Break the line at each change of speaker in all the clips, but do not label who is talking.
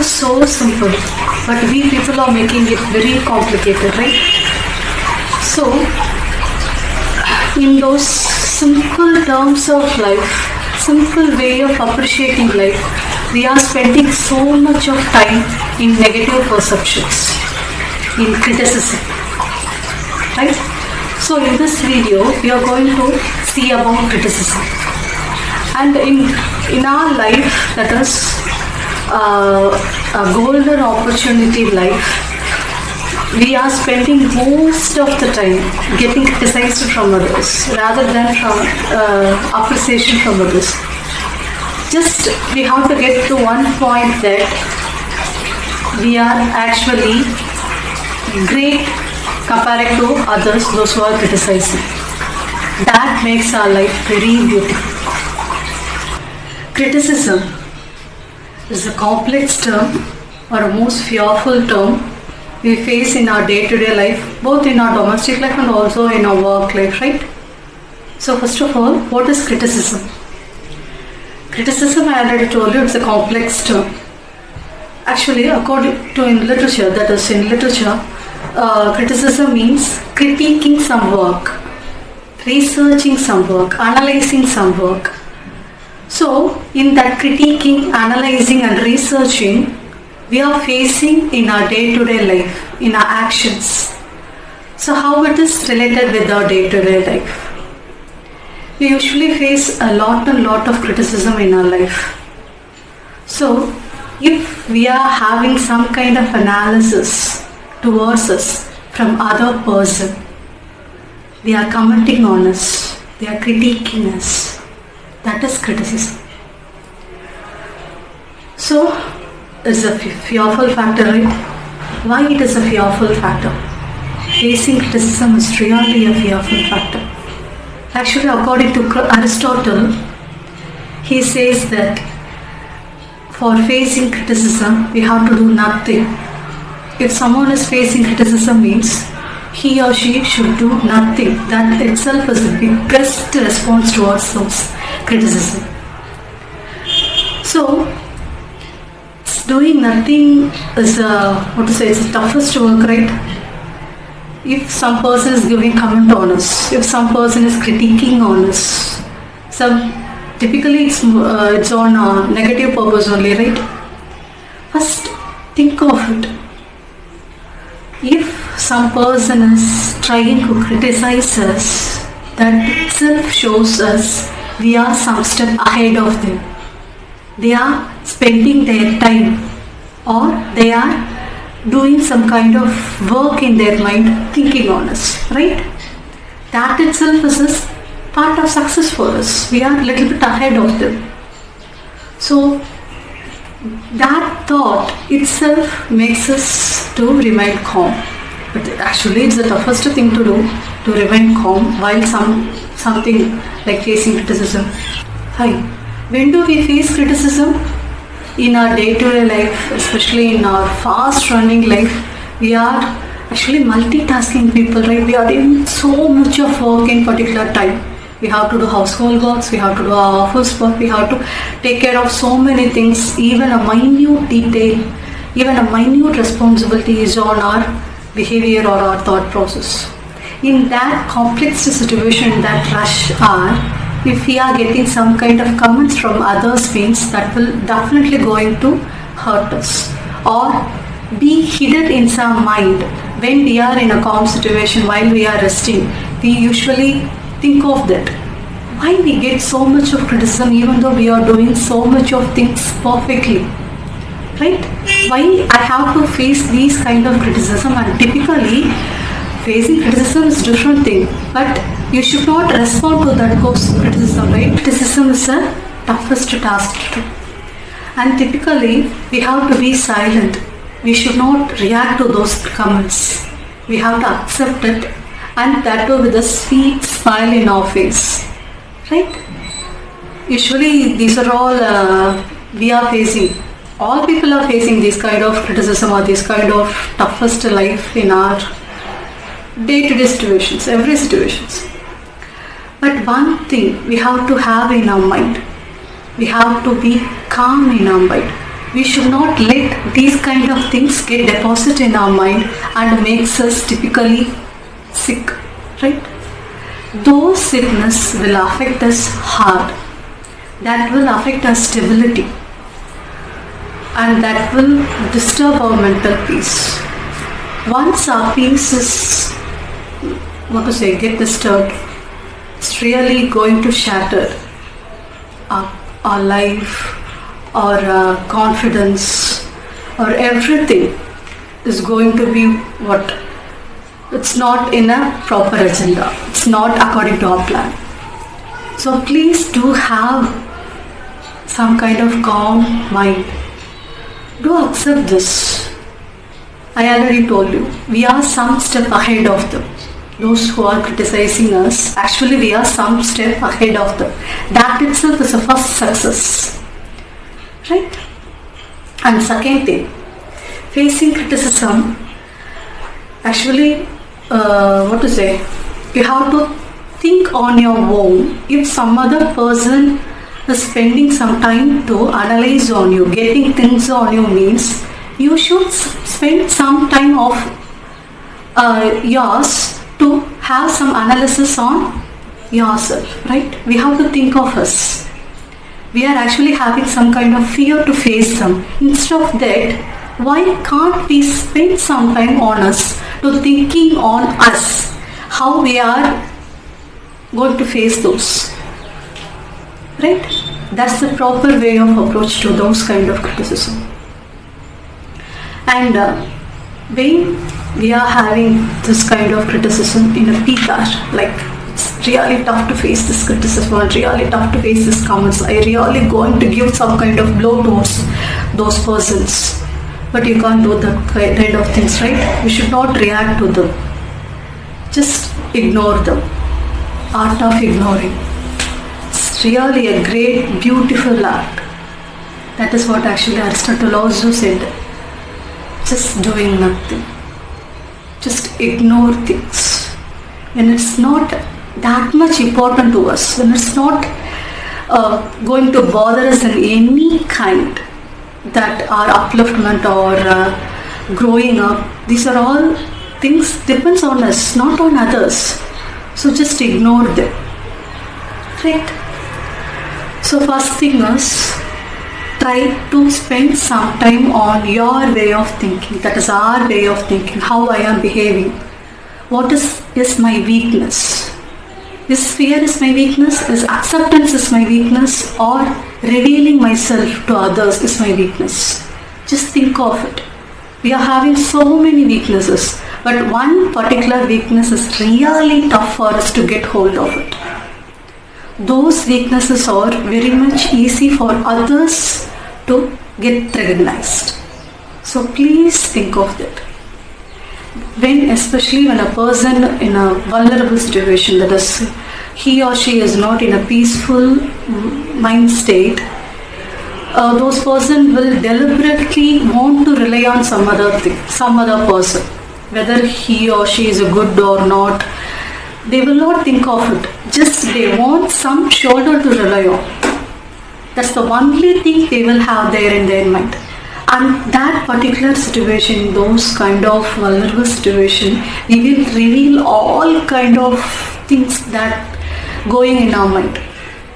so simple, but we people are making it very complicated, right? So, in those simple terms of life, simple way of appreciating life, we are spending so much of time in negative perceptions, in criticism, right? So in this video, we are going to see about criticism. And in our life, that is a golden opportunity life, we are spending most of the time getting criticized from others rather than from appreciation from others. Just we have to get to one point that we are actually great compared to others, those who are criticizing. That makes our life very beautiful. Criticism is a complex term or a most fearful term we face in our day-to-day life, both in our domestic life and also in our work life, right? So first of all, what is criticism? Criticism, I already told you, it's a complex term. Actually, according to in literature, that is in literature, criticism means critiquing some work, researching some work, analyzing some work. So, in that critiquing, analyzing and researching, we are facing in our day-to-day life, in our actions. So how it is related with our day-to-day life? We usually face a lot of criticism in our life. So if we are having some kind of analysis towards us from other person, they are commenting on us, they are critiquing us. That is criticism. So is a fearful factor, right? Why it is a fearful factor? Facing criticism is really a fearful factor. Actually, according to Aristotle, he says that for facing criticism, we have to do nothing. If someone is facing criticism, means he or she should do nothing. That itself is the biggest response towards those criticism. So, doing nothing is it's the toughest work, right? If some person is giving comment on us, if some person is critiquing on us, typically it's on a negative purpose only, right? First, think of it. If some person is trying to criticize us, that itself shows us we are some step ahead of them. They are spending their time or they are doing some kind of work in their mind thinking on us, right? That itself is a part of success for us. We are a little bit ahead of them. So that thought itself makes us to remain calm. But actually it's the toughest thing to do, to remain calm while something like facing criticism. Hi. When do we face criticism? In our day-to-day life, especially in our fast-running life, we are actually multitasking people, right? We are doing so much of work in particular time. We have to do household works, we have to do our office work, we have to take care of so many things, even a minute detail, even a minute responsibility is on our behavior or our thought process. In that complex situation, in that rush hour, if we are getting some kind of comments from others, means that will definitely going to hurt us or be hidden in some mind. When we are in a calm situation, while we are resting, we usually think of that. Why we get so much of criticism even though we are doing so much of things perfectly, right? Why I have to face these kind of criticism? And typically facing criticism is different thing, but you should not respond to that criticism, right? Criticism is the toughest task to do. And typically, we have to be silent. We should not react to those comments. We have to accept it, and that too with a sweet smile in our face, right? Usually, these are all we are facing. All people are facing this kind of criticism or this kind of toughest life in our day-to-day situations, every situations. But one thing we have to have in our mind, we have to be calm in our mind. We should not let these kind of things get deposited in our mind and makes us typically sick, right? Those sickness will affect us hard. That will affect our stability, and that will disturb our mental peace. Once our peace is, get disturbed, it's really going to shatter our life, our confidence, or everything is going to be it's not in a proper agenda. It's not according to our plan. So please do have some kind of calm mind. Do accept this. I already told you, we are some step ahead of them. Those who are criticizing us, actually we are some step ahead of them. That itself is a first success. Right? And second thing, facing criticism, actually, you have to think on your own. If some other person is spending some time to analyze on you, getting things on you means, you should spend some time of yours to have some analysis on yourself, right? We have to think of us. We are actually having some kind of fear to face them. Instead of that, why can't we spend some time on us to thinking on us, how we are going to face those, right? That's the proper way of approach to those kind of criticism. And when we are having this kind of criticism in a peak hour, like it's really tough to face this criticism, or really tough to face these comments, I really going to give some kind of blow towards those persons. But you can't do that kind of things, right? You should not react to them. Just ignore them. Art of ignoring. It's really a great, beautiful art. That is what actually Aristotle also said. Just doing nothing. Just ignore things. When it's not that much important to us, when it's not going to bother us in any kind, that our upliftment or growing up, these are all things depends on us, not on others. So just ignore them, right? So first thing is, try to spend some time on your way of thinking. That is our way of thinking, how I am behaving. What is my weakness? Is fear is my weakness? Is acceptance is my weakness? Or revealing myself to others is my weakness? Just think of it. We are having so many weaknesses, but one particular weakness is really tough for us to get hold of it. Those weaknesses are very much easy for others to get recognized. So please think of that. Especially when a person in a vulnerable situation, that is, he or she is not in a peaceful mind state, those person will deliberately want to rely on some other person, whether he or she is a good or not. They will not think of it. Just they want some shoulder to rely on. That's the only thing they will have there in their mind. And that particular situation, those kind of vulnerable situation, we will reveal all kind of things that going in our mind.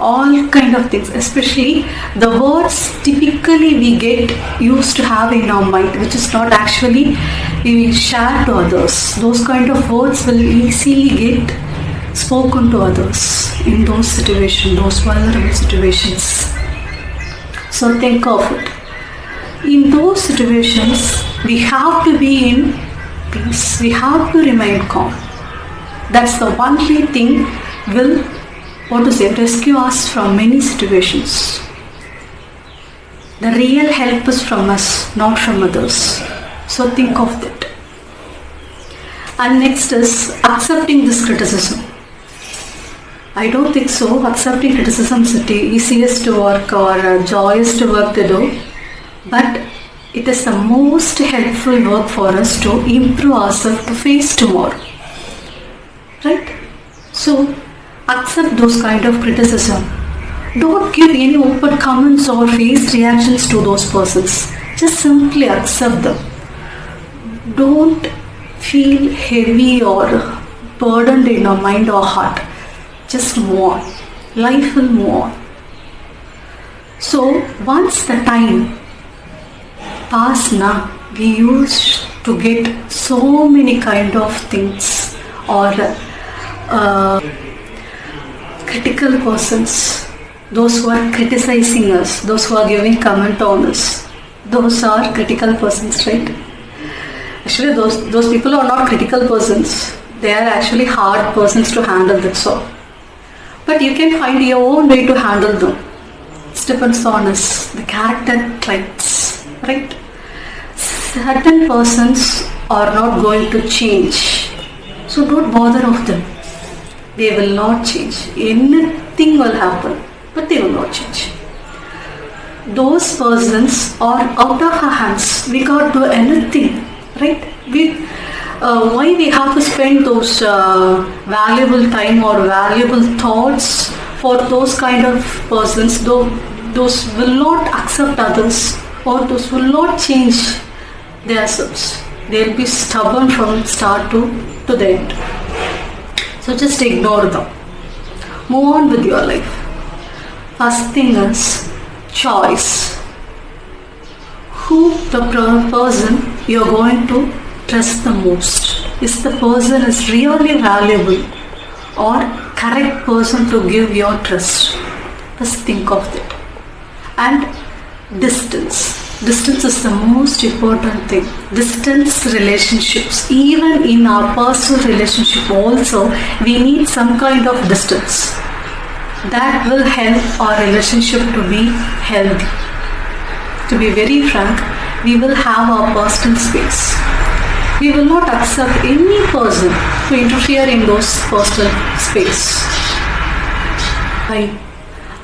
All kind of things, especially the words typically we get used to have in our mind, which is not actually we share to others. Those kind of words will easily get spoken to others in those situations, those vulnerable situations. So think of it. In those situations, we have to be in peace. We have to remain calm. That's the only thing will rescue us from many situations. The real help is from us, not from others. So think of that. And next is accepting this criticism. I don't think so. Accepting criticism is the easiest work or joyous work to do. But it is the most helpful work for us to improve ourselves to face tomorrow. Right? So, accept those kind of criticism. Don't give any open comments or face reactions to those persons. Just simply accept them. Don't feel heavy or burdened in your mind or heart. Just move on. Life will move on. So once the time pass now, we used to get so many kind of things or critical persons, those who are criticizing us, those who are giving comment on us, those are critical persons, right? Actually, those people are not critical persons. They are actually hard persons to handle, that's all. But you can find your own way to handle them. It depends on us, the character traits, right? Certain persons are not going to change. So don't bother of them. They will not change. Anything will happen, but they will not change. Those persons are out of our hands. We can't do anything, right? Why we have to spend those valuable time or valuable thoughts for those kind of persons, though those will not accept others or those will not change themselves. They'll be stubborn from start to the end. So just ignore them. Move on with your life. First thing is choice. Who the person you're going to trust the most? Is the person is really valuable or correct person to give your trust? Just think of that. And distance. Distance is the most important thing. Distance relationships, even in our personal relationship also, we need some kind of distance. That will help our relationship to be healthy. To be very frank, we will have our personal space. We will not accept any person to interfere in those personal space. Right?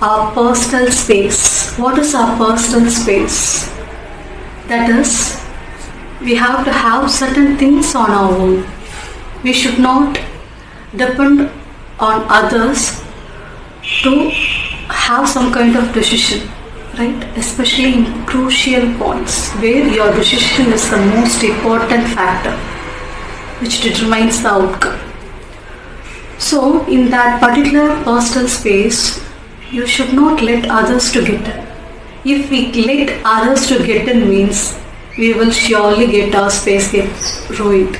Our personal space. What is our personal space? That is, we have to have certain things on our own. We should not depend on others to have some kind of decision, right? Especially in crucial points where your decision is the most important factor which determines the outcome. So in that particular personal space, you should not let others to get in. If we let others to get in means we will surely get our space ruined,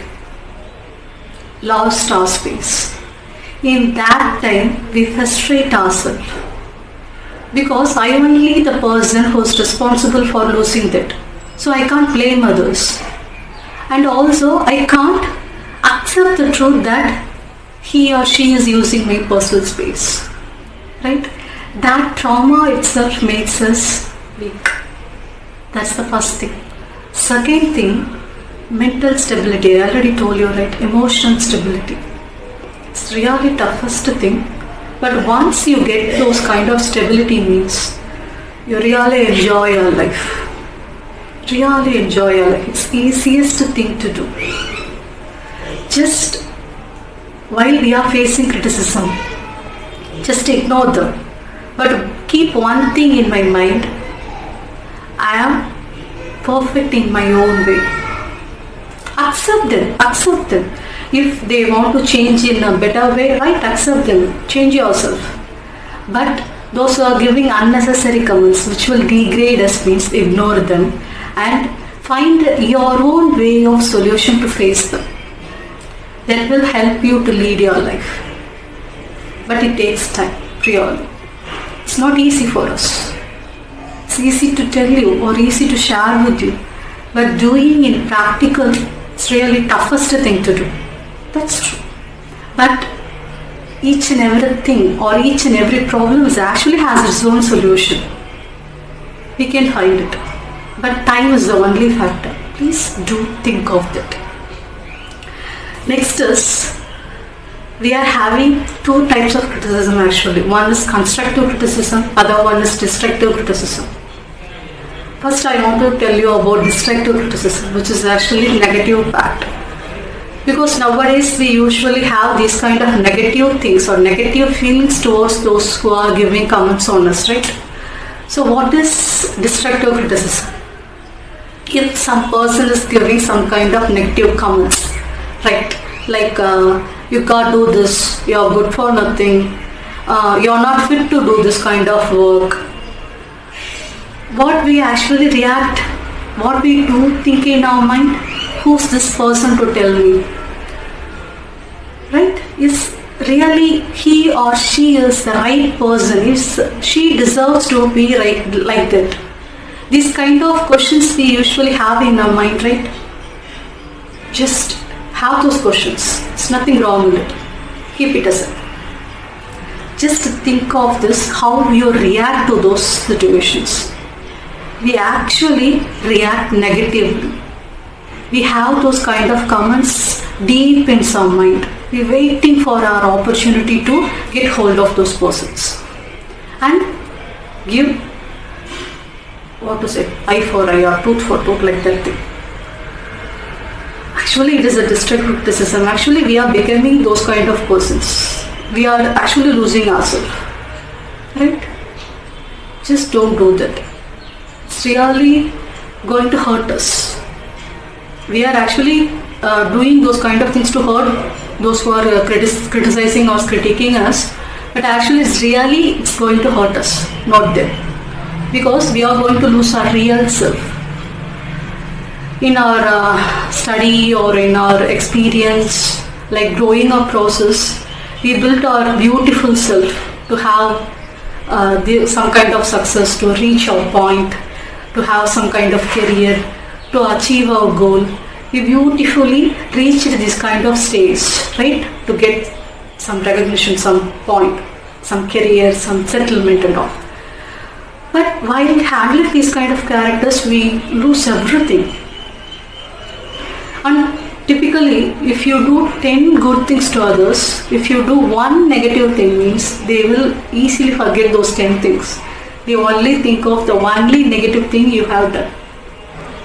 lost our space. In that time we frustrate ourselves because I am only the person who is responsible for losing that. So I can't blame others, and also I can't accept the truth that he or she is using my personal space, right? That trauma itself makes us weak. That's the first thing. Second thing, mental stability. I already told you, right? Emotional stability. It's really toughest thing. But once you get those kind of stability means you really enjoy your life. Really enjoy your life. It's the easiest thing to do. Just while we are facing criticism, just ignore them. But keep one thing in my mind. I am perfect in my own way. Accept them. Accept them. If they want to change in a better way, right, accept them. Change yourself. But those who are giving unnecessary comments which will degrade us means ignore them and find your own way of solution to face them. That will help you to lead your life. But it takes time, really. It's not easy for us. It's easy to tell you or easy to share with you. But doing in practical, it's really toughest thing to do. That's true. But each and everything or each and every problem actually has its own solution. We can find it. But time is the only factor. Please do think of that. Next is, we are having two types of criticism actually. One is constructive criticism, other one is destructive criticism. First I want to tell you about destructive criticism, which is actually negative part. Because nowadays we usually have these kind of negative things or negative feelings towards those who are giving comments on us, right? So what is destructive criticism? if some person is giving some kind of negative comments, right? Like you can't do this, you're good for nothing, you're not fit to do this kind of work. What we actually react, what we do think in our mind, who's this person to tell me? Right? Is really he or she is the right person? Is she deserves to be right like that? These kind of questions we usually have in our mind, right? Just have those questions. There's nothing wrong with it. Keep it aside. Just think of this, how you react to those situations. We actually react negatively. We have those kind of comments deep in some mind. We're waiting for our opportunity to get hold of those persons and give, what to say, eye for eye or tooth for tooth, like that thing. Actually, it is a destructive criticism. Actually, we are becoming those kind of persons. We are actually losing ourselves. Right? Just don't do that. It's really going to hurt us. We are actually doing those kind of things to hurt those who are criticizing or critiquing us, but actually it's going to hurt us, not them, because we are going to lose our real self. In our study or in our experience, like growing up process, we built our beautiful self to have some kind of success, to reach our point, to have some kind of career, to achieve our goal. We beautifully reached this kind of stage, right? To get some recognition, some point, some career, some settlement and all. But while handling these kind of characters, we lose everything. And typically, if you do 10 good things to others, if you do one negative thing, means they will easily forget those 10 things. They only think of the only negative thing you have done.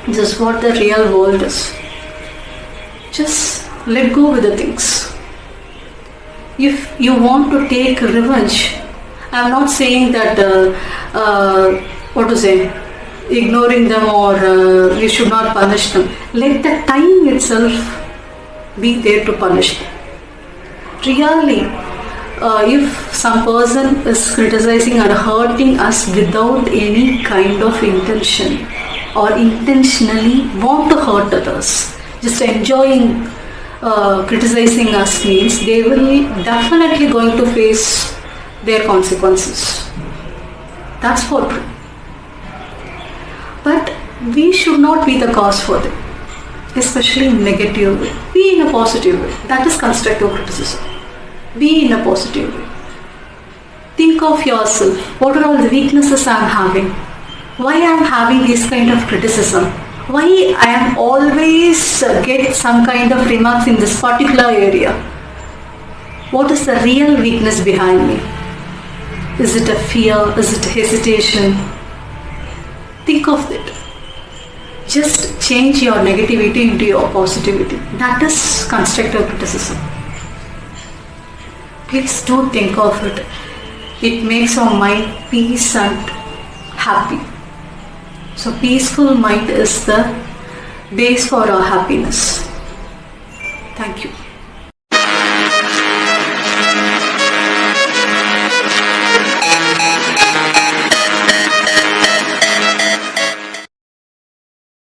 This is what the real world is. Just let go with the things. If you want to take revenge, I'm not saying that ignoring them or you should not punish them. Let the time itself be there to punish them. Really, if some person is criticizing or hurting us without any kind of intention or intentionally want to hurt others, just enjoying criticizing us, means they will definitely going to face their consequences. That's for true. But we should not be the cause for them, especially in negative way. Be in a positive way. That is constructive criticism. Be in a positive way. Think of yourself. What are all the weaknesses I am having? Why I am having this kind of criticism? Why I am always get some kind of remarks in this particular area? What is the real weakness behind me? Is it a fear? Is it hesitation? Think of it. Just change your negativity into your positivity. That is constructive criticism. Please do think of it. It makes our mind peace and happy. So peaceful mind is the base for our happiness. Thank you.